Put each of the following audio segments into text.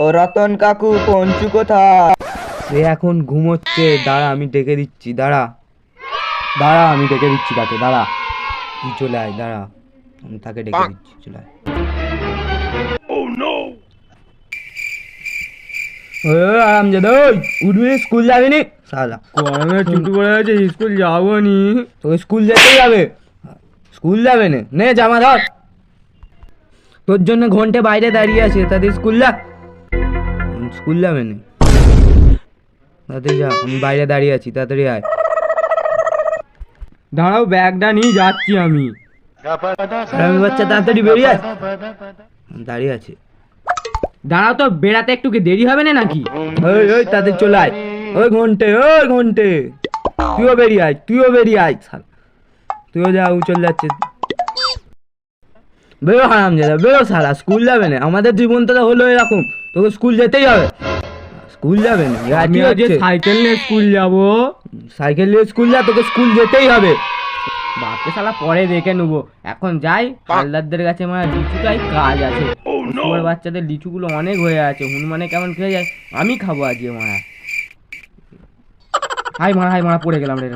ও রতন কাকু, পঞ্চু কোথায়? সে এখন ঘুমোচ্ছে। দাঁড়া আমি ডেকে দিচ্ছি, দাঁড়া আমি ডেকে দিচ্ছি তাকে, দাঁড়া তুই চলে আয়, দাঁড়া আমি তাকে ডেকে দিচ্ছি, চলে আয়। আরামজাদা, উঠবি, স্কুল যাবি নি? শালা গরমে ছুটি পড়ে গেছে, স্কুল যাবো নি। তোকে স্কুল যেতেই হবে, স্কুল যাবে না, নে জামা ধর। তোর জন্য ঘন্টে বাইরে দাঁড়িয়ে আছে, তাদের স্কুল যা, স্কুল যাবে না, তাড়াতাড়ি যা, আমি বাইরে দাঁড়িয়ে আছি, তাড়াতাড়ি আয়। দাঁড়াও, ব্যাগটা নিয়ে যাচ্ছি আমি। আমি বাচ্চা তাড়াতাড়ি বেরিয়ে আয়, দাঁড়িয়ে আছে। দাঁড়াও তো, বেড়াতে একটু কি দেরি হবে না নাকি? ওই ওই তাদের চলে আয়। ওই ঘন্টে তুইও বেরিয়ে আয়, তুইও যা, ও চলে যাচ্ছে। বেরো হারামজাদা, বেরো শালা, স্কুল যাবে না। আমাদের জীবনটা তো হলো এরকম, তোকে স্কুল যেতেই হবে। স্কুল যাবে না? আমি আজকে সাইকেল নিয়ে স্কুল যাবো। সাইকেল নিয়ে স্কুল যা, তোকে স্কুল যেতেই হবে। বাপকে শালা পরে দেখে নেবো, এখন যাই হালদারদের কাছে, মানে লিচুটাই কাজ আছে। ওর বাচ্চাদের লিচুগুলো অনেক হয়ে আছে, হনুমানে কেমন খেয়ে যায়, আমি খাবো আজকে মারা। হাই মারা পড়ে গেলাম রে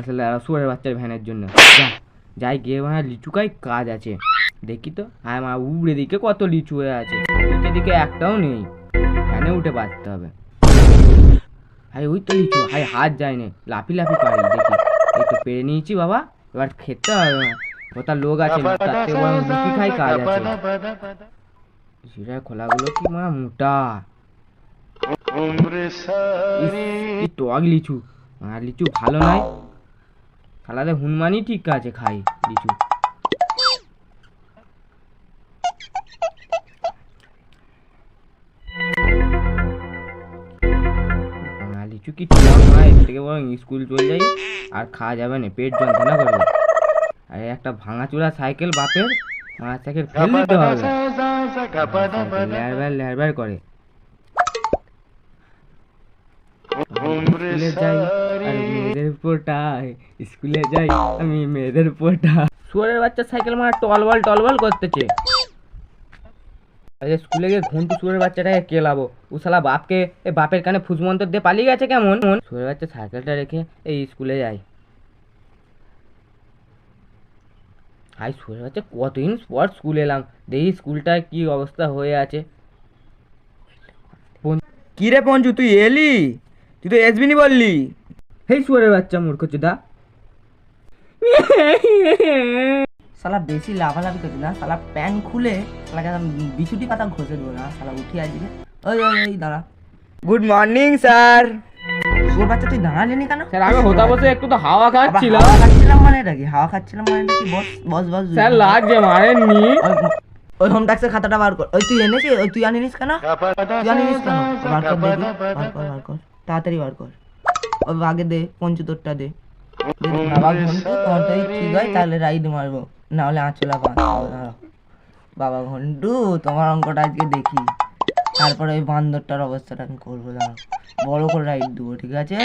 শুয়ারের বাচ্চার ভ্যানের জন্য। যাই গিয়ে মানে লিচুকাই কাজ আছে, দেখি তো। হাই মা, উবড়ে দিকে কত লিচু হয়ে আছে, দিকে একটাও নেই, ভ্যানে উঠে বাঁচতে হবে। হাই ওই তো লিচু, হাই হাত যায় না, লাফি পারি, দেখি এই তো পেরে নিয়েছি বাবা, এবার খেতে হবে না। কোথাও লোক আছে, তাতে লুচি খাই কাজ আছে। সেটার খোলাগুলো কি মা মোটা, টক লিচু, আর লিচু ভালো নয়, খালাতে হুনমানই ঠিক আছে, খাই লিচু। লিচু কি এর থেকে বরং স্কুল চলে যাই, আর খাওয়া যাবে না, পেট যন্ত্রণা করবে। আরে একটা ভাঙাচোরা সাইকেল বাপের, সাইকেল ফেল দিতে হবে, লেয়ার করে। স্কুলে যাই আর মেয়েদের পোটায়, স্কুলে যাই আমি মেয়েদের পোটা। শুয়ারের বাচ্চা সাইকেল মারা টলবল করতেছে। স্কুলে গিয়ে ঘন্টু শুয়ারের বাচ্চাটাকে কেলাবো, ও শালা বাপের কানে ফুসমন্তর দিয়ে পালিয়ে গেছে কেমন। শুয়ারের বাচ্চা সাইকেলটা রেখে এই স্কুলে যাই। হাই শুয়ারের বাচ্চা, কতদিন পর স্কুল এলাম, দেখি স্কুলটার কি অবস্থা হয়ে আছে। কি রে পঞ্চু, তুই এলি? তুই তো আসবিনি বললি। হেই শুয়ারের বাচ্চা মূর্খচোদা, শালা বেশি লাফালাফি করছি না, শালা প্যান খুলে শালাকে বিছুটি পাতা ঘষে দেবো না, শালা উঠি আজকে। ওই দাঁড়া। Good morning sir. তোর বাচ্চা তুই দাঁড়ালি কেন? স্যার আমি হতা বসে একটু তো হাওয়া খাচ্ছিলাম। মানে নাকি হাওয়া খাচ্ছিলাম মানে নাকি? বস স্যার লাগছে, মারেননি। ওই হোম ট্যাক্সের খাতাটা বার কর। ওই তুই এনেছিস, ওই তুই আনিস কেন? বার কর দেখি, বার কর তাড়াতাড়ি বার কর। ওই আগে দে, পঞ্চু তোরটা দে। বাবা ঘন্টু, তোমারটাই ঠিক হয় তাহলে রাইড মারবো, না হলে আঁচলা বাবা ঘন্টু, তোমার অঙ্কটা আজকে দেখি, তারপরে ওই বান্দরটার অবস্থাটা আমি করবো। দাঁড়াও, বড় করে রাইড দেবো, ঠিক আছে?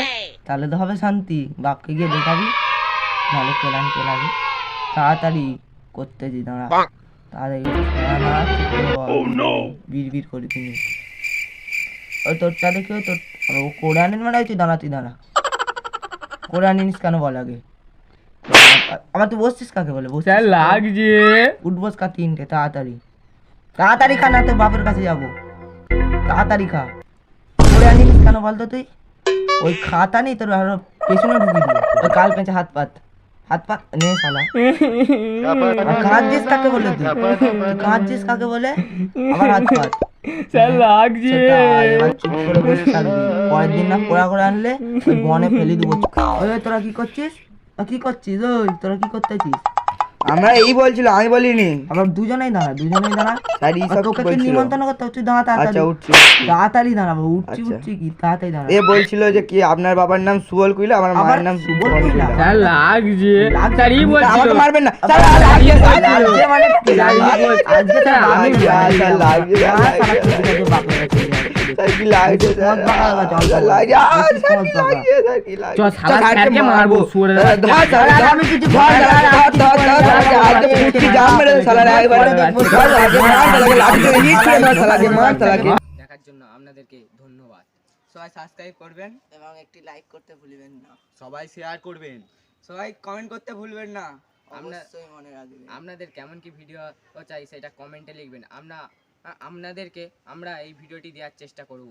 তাহলে তো হবে শান্তি। বাপকে গিয়ে দেখাবি, নাহলে কেলাবি। তাড়াতাড়ি করতেছি, দাঁড়া তাড়াতাড়ি। বিড় করি তুমি। ওই তোরটা দেখি, ওই তোর ও করে আনেন মানে তুই দাঁড়া করে আনিস কেন বল আগে। আবার তুই বসছিস কাকে বলে? স্যার লাগছে। উঠবস কা তিনটে, তাড়াতাড়ি খা, না তোর বাপের কাছে যাবো। তাড়াতাড়ি খা। করে আনিস কেন বলতো তুই? ওই খাতা নেই তোর, আরো পেছনে ঢুকিয়ে দিবি। ওই কাল পেঁচে হাত পাত নে শালা। কাঁদছিস কাকে বলে? তুই কাঁদছিস কাকে বলে? আবার হাত পাত। স্যার লাগছে। এবার চুপ করে বসে থাকবি, পরের দিন না পোড়া করে আনলে ওই বনে ফেলে দেবো। ওই তোরা কি করছিস? ওই তোরা কি করতেছিস? আমরা এই বলছিল, আমি বলিনি। আবার দুজনেই দাঁড়া। তোকে কি নিমন্ত্রণ করতে? তুই দাঁড়া তাড়াতাড়ি। উঠছি, তাড়াতাড়ি দাঁড়াবো। উঠছি কি তাড়াতাড়ি দাঁড়া। এ বলছিল যে কি আপনার বাবার নাম সুবল কুইলা, আমার মায়ের নাম সুবল কুইলা। স্যার লাগছে। স্যার ই বলছিল। আমাকে মারবেন না স্যার। লাগছে মানে কি? আজকে তো আমি লাগছে স্যার, কি লাগছে স্যার? চল শালা স্যারকে মারবো, শুয়ারের আমি কিছু জাম মেরে শালা একবার জন্য আপনাদেরকে ধন্যবাদ। সবাই সাবস্ক্রাইব করবেন, এবং একটি লাইক করতে ভুলবেন না, সবাই শেয়ার করবেন, সবাই কমেন্ট করতে ভুলবেন না। অবশ্যই মনে রাখবেন। আপনাদের কেমন কি ভিডিও চাই সেটা কমেন্টে লিখবেন। আপনাদেরকে আমরা এই ভিডিওটি দেওয়ার চেষ্টা করব।